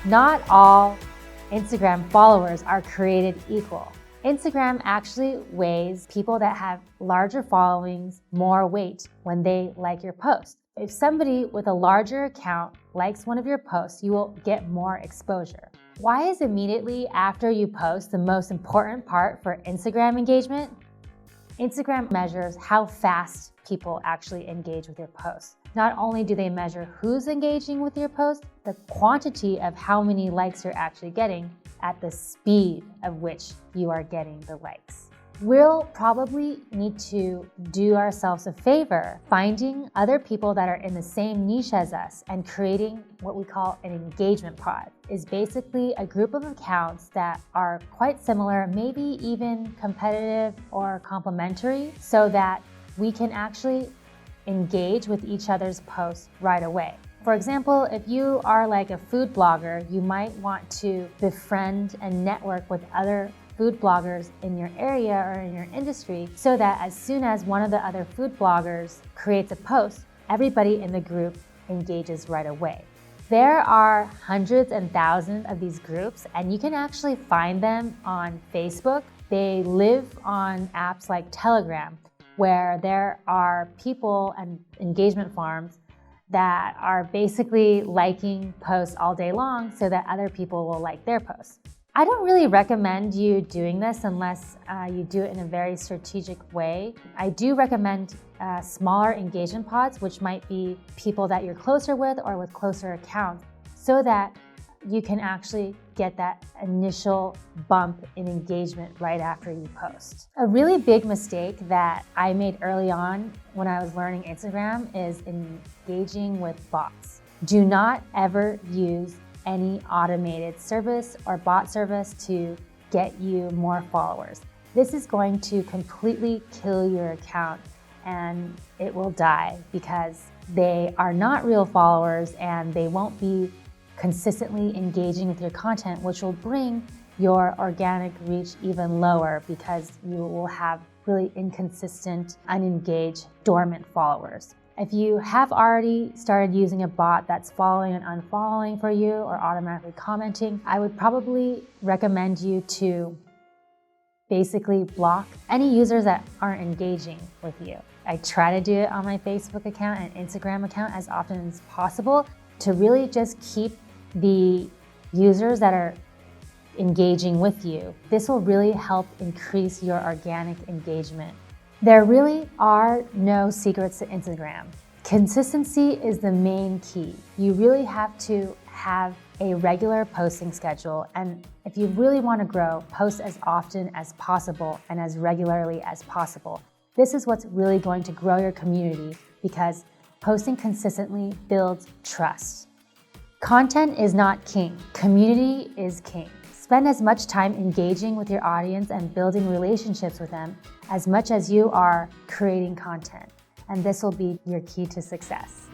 Not all Instagram followers are created equal. Instagram actually weighs people that have larger followings more weight when they like your post. If somebody with a larger account likes one of your posts, you will get more exposure. Why is immediately after you post the most important part for Instagram engagement? Instagram measures how fast people actually engage with your post. Not only do they measure who's engaging with your post, the quantity of how many likes you're actually getting at the speed of which you are getting the likes. We'll probably need to do ourselves a favor finding other people that are in the same niche as us and creating what we call an engagement pod. Is basically a group of accounts that are quite similar, maybe even competitive or complementary, so that we can actually engage with each other's posts right away. For example, if you are like a food blogger, you might want to befriend and network with other food bloggers in your area or in your industry so that as soon as one of the other food bloggers creates a post, everybody in the group engages right away. There are hundreds and thousands of these groups, and you can actually find them on Facebook. They live on apps like Telegram, where there are people and engagement farms that are basically liking posts all day long so that other people will like their posts. I don't really recommend you doing this unless you do it in a very strategic way. I do recommend smaller engagement pods, which might be people that you're closer with or with closer accounts, so that you can actually get that initial bump in engagement right after you post. A really big mistake that I made early on when I was learning Instagram is engaging with bots. Do not ever use any automated service or bot service to get you more followers. This is going to completely kill your account and it will die because they are not real followers and they won't be consistently engaging with your content, which will bring your organic reach even lower because you will have really inconsistent, unengaged, dormant followers. If you have already started using a bot that's following and unfollowing for you or automatically commenting, I would probably recommend you to basically block any users that aren't engaging with you. I try to do it on my Facebook account and Instagram account as often as possible to really just keep the users that are engaging with you. This will really help increase your organic engagement. There really are no secrets to Instagram. Consistency is the main key. You really have to have a regular posting schedule, and if you really want to grow, post as often as possible and as regularly as possible. This is what's really going to grow your community because posting consistently builds trust. Content is not king, community is king. Spend as much time engaging with your audience and building relationships with them as much as you are creating content. And this will be your key to success.